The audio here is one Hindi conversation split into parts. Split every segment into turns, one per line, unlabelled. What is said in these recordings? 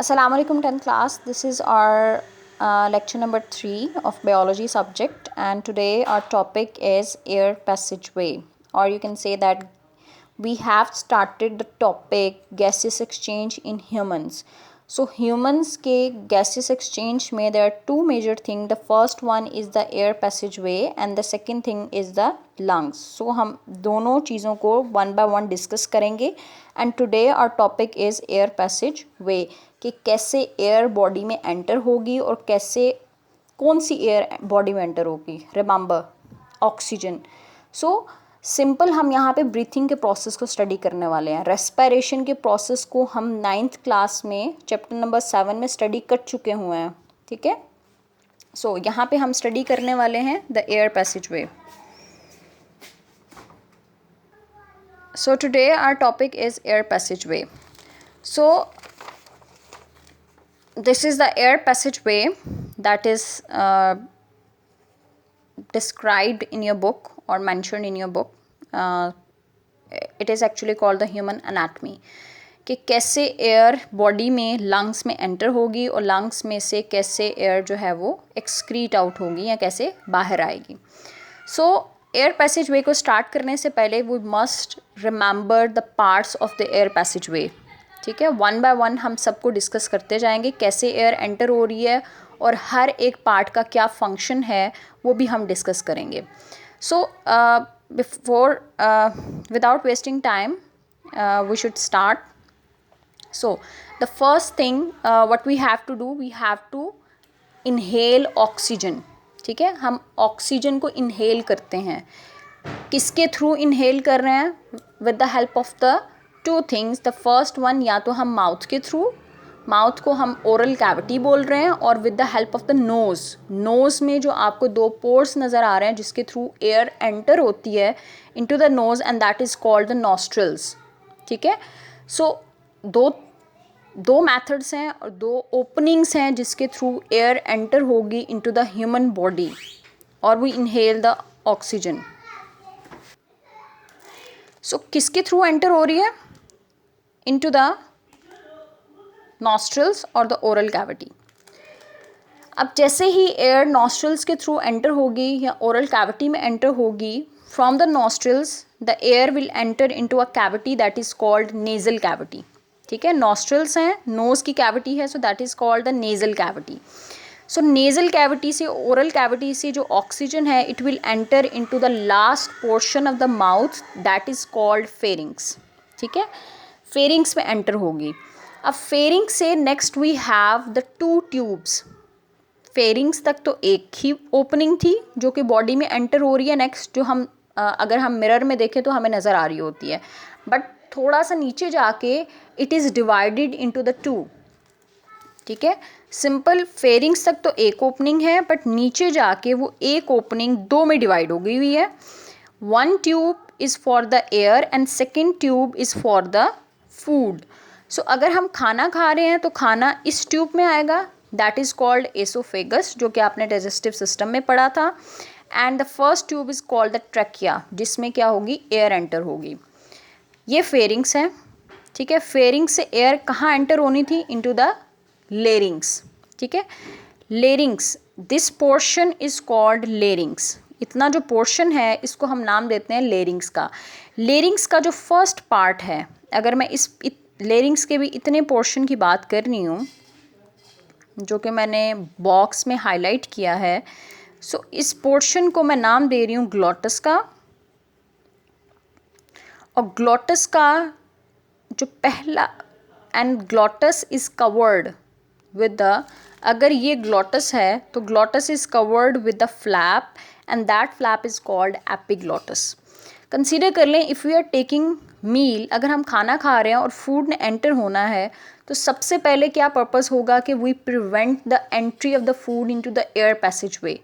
Assalamu alaikum 10th class. This is our lecture number 3 of biology subject, and today our topic is air passageway, or you can say that we have started the topic gaseous exchange in humans. So humans के gaseous exchange में there are two major things. The first one is the air passageway and the second thing is the lungs. So हम दोनों चीज़ों को one by one discuss करेंगे. And today our topic is air passageway, कि कैसे एयर बॉडी में एंटर होगी और कैसे कौन सी एयर बॉडी में एंटर होगी. Remember oxygen. सो सिंपल हम यहाँ पे ब्रीथिंग के प्रोसेस को स्टडी करने वाले हैं. रेस्पिरेशन के प्रोसेस को हम 9th क्लास में चैप्टर नंबर 7 में स्टडी कर चुके हुए हैं. ठीक है. सो यहाँ पे हम स्टडी करने वाले हैं the air passageway. So today our topic is air passageway. So this is the air passageway that is described in your book or mentioned in your book. It is actually called the human anatomy. कि कैसे एयर बॉडी में लंग्स में एंटर होगी और लंग्स में से कैसे एयर जो है वो एक्सक्रीट आउट होगी या कैसे बाहर आएगी. सो एयर पैसेजवे को स्टार्ट करने से पहले we must remember the parts of the air passageway. ठीक है. वन बाय वन हम सबको डिस्कस करते जाएंगे कैसे एयर एंटर हो रही है और हर एक पार्ट का क्या फंक्शन है वो भी हम डिस्कस करेंगे. So before without wasting time we should start. So the first thing what we have to do, we have to inhale oxygen. ठीक है. हम ऑक्सीजन को इनहेल करते हैं. किसके थ्रू इनहेल कर रहे हैं? With the help of the two things. The first one, या तो हम माउथ के थ्रू, माउथ को हम ओरल कैविटी बोल रहे हैं, और with the help of the nose. Nose में जो आपको दो पोर्स नज़र आ रहे हैं जिसके थ्रू एयर एंटर होती है into the nose, and that is called the nostrils. ठीक है. सो दो मेथड्स हैं और दो ओपनिंग्स हैं जिसके थ्रू एयर एंटर होगी इनटू द ह्यूमन बॉडी और वी इनहेल द ऑक्सीजन. सो किसके थ्रू एंटर हो रही है? इनटू द नॉस्ट्रल्स और द ओरल कैविटी. अब जैसे ही एयर नॉस्ट्रल्स के थ्रू एंटर होगी या ओरल कैविटी में एंटर होगी, from the nostrils the air will enter into a cavity that is called nasal cavity. ठीक है. नॉस्ट्रल्स हैं, नोज़ की कैविटी है, so that is called the nasal cavity. So nasal cavity से, ओरल कैविटी से जो ऑक्सीजन है it will enter into the last portion of the mouth that is called pharynx. ठीक है. फेरिंग्स में एंटर होगी. अब फेरिंग्स से next we have the two tubes. Pharynx तक तो एक ही ओपनिंग थी जो कि बॉडी में एंटर हो रही है. नेक्स्ट जो हम अगर हम मिरर में देखें तो हमें नज़र आ रही होती है, बट थोड़ा सा नीचे जाके it is divided into the to. ठीक है. सिंपल फेरिंग्स तक तो एक ओपनिंग है, बट नीचे जाके वो एक ओपनिंग दो में डिवाइड हो गई हुई है. One tube is for the air and second tube is for the food. So अगर हम खाना खा रहे हैं तो खाना इस ट्यूब में आएगा, दैट इज़ कॉल्ड एसोफेगस, जो कि आपने डाइजेस्टिव सिस्टम में पढ़ा था. And the first tube is called the trachea, जिसमें क्या होगी? एयर एंटर होगी. ये फेरिंग्स हैं. ठीक है. फेरिंग्स से एयर कहाँ एंटर होनी थी? Into the larynx. ठीक है. Larynx, this portion is called larynx. इतना जो पोर्शन है इसको हम नाम देते हैं लेरिंग्स का. लेरिंग्स का जो फर्स्ट पार्ट है, अगर मैं इस लेरिंग्स के भी इतने पोर्शन की बात कर रही हूँ जो कि मैंने बॉक्स में हाईलाइट किया है, सो इस पोर्शन को मैं नाम दे रही हूँ ग्लॉटस का. और ग्लॉटस का जो पहला, and glottis is covered with the, अगर ये ग्लॉटस है तो glottis is covered with the flap and that flap is called epiglottis. Consider कर लें, if we are taking meal, अगर हम खाना खा रहे हैं और फूड ने एंटर होना है तो सबसे पहले क्या पर्पस होगा कि we prevent the entry of the food into the air passageway,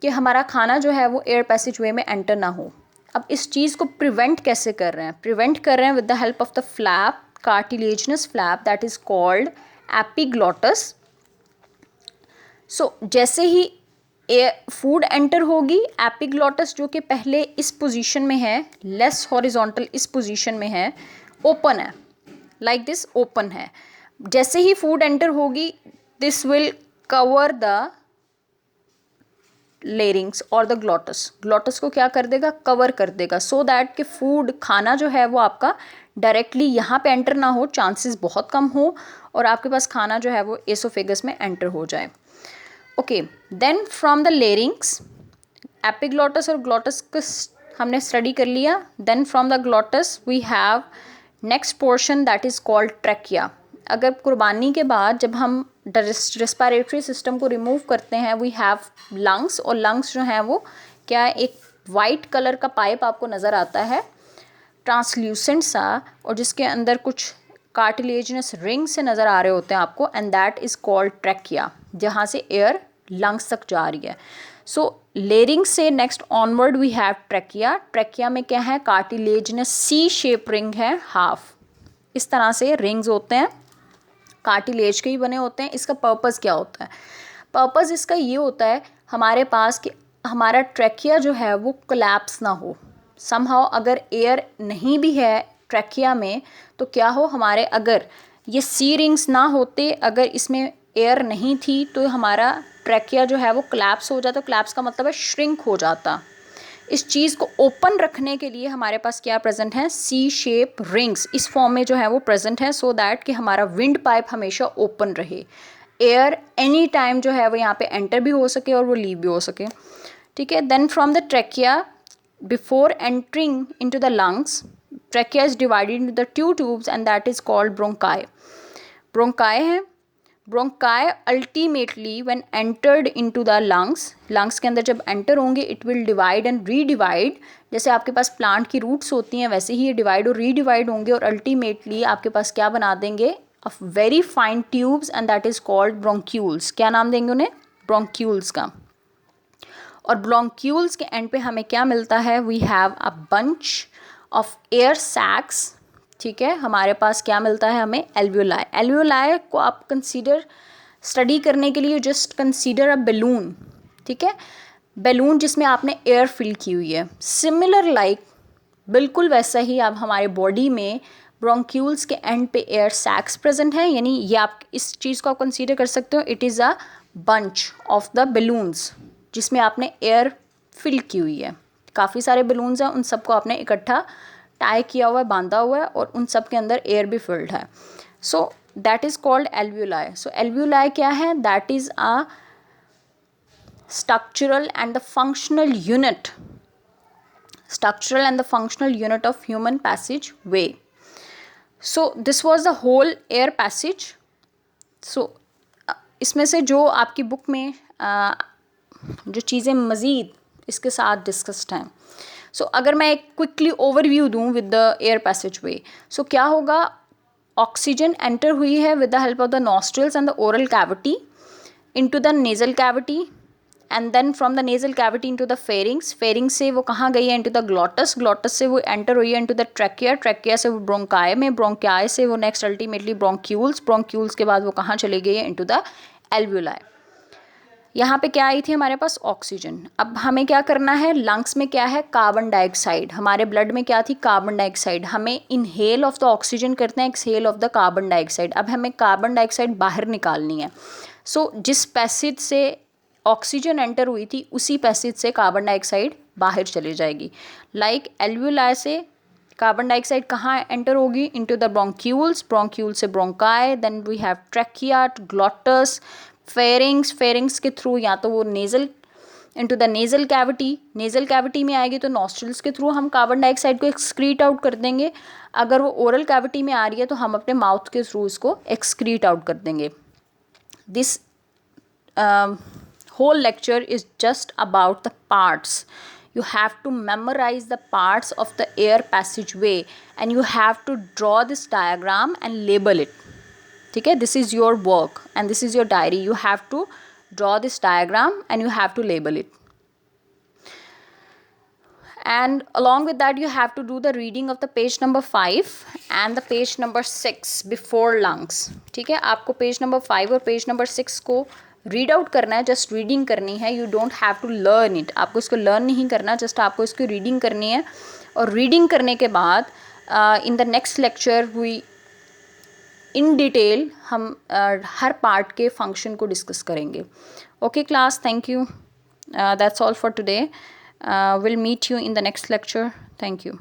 कि हमारा खाना जो है वो एयर पैसेजवे में एंटर ना हो. अब इस चीज़ को प्रिवेंट कैसे कर रहे हैं? प्रिवेंट कर रहे हैं with the help of the flap, cartilaginous flap that is called epiglottis. So जैसे ही फूड एंटर होगी, एपिग्लॉटस जो कि पहले इस पोजीशन में है, लेस हॉरिजॉन्टल इस पोजीशन में है, ओपन है, लाइक दिस ओपन है. जैसे ही फूड एंटर होगी this will cover the larynx और द ग्लॉटस, ग्लॉटस को क्या कर देगा, कवर कर देगा, सो दैट कि फूड खाना जो है वो आपका डायरेक्टली यहाँ पे एंटर ना हो, चांसेस बहुत कम हो और आपके पास खाना जो है वो एसोफेगस में एंटर हो जाए। Okay, then from the larynx, epiglottis और ग्लॉटस को हमने स्टडी कर लिया। Then from the glottis we have next portion that is called trachea. अगर कुर्बानी के बाद जब हम रेस्पिरेटरी सिस्टम को रिमूव करते हैं वी हैव लंग्स, और लंग्स जो हैं वो क्या, एक वाइट कलर का पाइप आपको नज़र आता है ट्रांसल्यूसेंट सा, और जिसके अंदर कुछ कार्टिलेजिनस रिंग से नज़र आ रहे होते हैं आपको, and that is called trachea, जहाँ से एयर लंग्स तक जा रही है। सो लेरिंग से next onward we have trachea. Trachea में क्या है, कार्टिलेजिनस सी शेप रिंग है हाफ, इस तरह से रिंग्स होते हैं, कार्टिलेज के ही बने होते हैं। इसका पर्पस क्या होता है, पर्पस इसका ये होता है हमारे पास कि हमारा ट्रैकिया जो है वो कोलैप्स ना हो समहाउ। अगर एयर नहीं भी है ट्रैकिया में तो क्या हो, हमारे अगर ये सी रिंग्स ना होते, अगर इसमें एयर नहीं थी तो हमारा ट्रैकिया जो है वो कोलैप्स हो जाता। कोलैप्स का मतलब है श्रिंक हो जाता। इस चीज़ को ओपन रखने के लिए हमारे पास क्या प्रेजेंट है, सी शेप रिंग्स इस फॉर्म में जो है वो प्रेजेंट है, सो दैट कि हमारा विंड पाइप हमेशा ओपन रहे, एयर एनी टाइम जो है वो यहाँ पे एंटर भी हो सके और वो लीव भी हो सके। ठीक है, then from the trachea before entering into the lungs, trachea is divided into the two tubes and that is called bronchi. Bronchi है, bronchi ultimately when entered into the lungs, lungs के अंदर जब एंटर होंगे it will divide and redivide. जैसे आपके पास प्लांट की रूट्स होती हैं वैसे ही ये डिवाइड और रीडिवाइड होंगे और अल्टीमेटली आपके पास क्या बना देंगे, a very fine tubes and that is called bronchioles. क्या नाम देंगे उन्हें, ब्रोंक्यूल्स का। और ब्रोंक्यूल्स के एंड पे हमें क्या मिलता है, we have a bunch of air sacs. ठीक है, हमारे पास क्या मिलता है हमें, एल्वियोलाई। एल्वियोलाई को आप कंसीडर स्टडी करने के लिए जस्ट कंसीडर अ बैलून। ठीक है, बैलून जिसमें आपने एयर फिल की हुई है, सिमिलर लाइक बिल्कुल वैसा ही अब हमारे बॉडी में ब्रोंक्यूल्स के एंड पे एयर सैक्स प्रेजेंट है, यानी ये आप इस चीज़ को आप कंसीडर कर सकते हो, it is a bunch of the balloons जिसमें आपने एयर फिल की हुई है। काफ़ी सारे बैलून्स हैं, उन सबको आपने इकट्ठा टाई किया हुआ है, बांधा हुआ है और उन सब के अंदर एयर भी फिल्ड है। So that is called alveoli. So alveoli क्या है, that is a structural and the functional unit of human passage way. So this was the whole air passage. So इसमें से जो आपकी बुक में जो चीज़ें मज़ीद इसके साथ डिस्कस्ड हैं, सो अगर मैं एक क्विकली ओवरव्यू दूँ with the air passageway, so क्या होगा, ऑक्सीजन एंटर हुई है with the help of the nostrils and the oral cavity into the nasal cavity, and then from the nasal cavity into the pharynx, pharynx से वो कहाँ गई है, इनटू द ग्लॉटस, ग्लॉटस से वो एंटर हुई है इनटू द ट्रैकिया, ट्रैकिया से वो ब्रोंकाई में, ब्रोंकाई से वो नेक्स्ट अल्टीमेटली ब्रोंक्यूल्स, ब्रोंक्यूल्स के बाद वो कहाँ चली गई है, इनटू द एल्वियोलाई। यहाँ पे क्या आई थी हमारे पास, ऑक्सीजन। अब हमें क्या करना है, लंग्स में क्या है, कार्बन डाइऑक्साइड, हमारे ब्लड में क्या थी, कार्बन डाइऑक्साइड। हमें इनहेल ऑफ द ऑक्सीजन करते हैं, exhale of the carbon dioxide. अब हमें कार्बन डाइऑक्साइड बाहर निकालनी है। सो जिस पैसेज से ऑक्सीजन एंटर हुई थी उसी पैसेज से कार्बन डाइऑक्साइड बाहर चली जाएगी। लाइक एल्वियोलाई से कार्बन डाइऑक्साइड कहाँ एंटर होगी, इनटू द ब्रोंक्यूल्स, ब्रोंक्यूल से bronchi, then we have trachea, glottis, pharynx, pharynx के थ्रू या तो वो nasal into the nasal cavity, nasal cavity में आएगी तो नॉस्ट्रल्स के थ्रू हम कार्बन डाइऑक्साइड को एक्सक्रीट आउट कर देंगे। अगर वो ओरल कैविटी में आ रही है तो हम अपने माउथ के थ्रू उसको एक्सक्रीट आउट कर देंगे। This whole lecture is just about the parts. You have to memorize the parts of the air passageway and you have to draw this diagram and label it. ठीक है, this is your work and this is your diary. You have to draw this diagram and you have to label it. And along with that you have to do the reading of the page number 5 and the page number 6 before lungs. ठीक है, आपको पेज नंबर 5 और पेज नंबर 6 को रीड आउट करना है, जस्ट रीडिंग करनी है। You don't have to learn it, आपको इसको लर्न नहीं करना, जस्ट आपको इसकी रीडिंग करनी है। और रीडिंग करने के बाद in the next lecture we in detail हम हर पार्ट के फंक्शन को डिस्कस करेंगे. Okay class, thank you. That's all for today. We'll meet you in the next lecture. Thank you.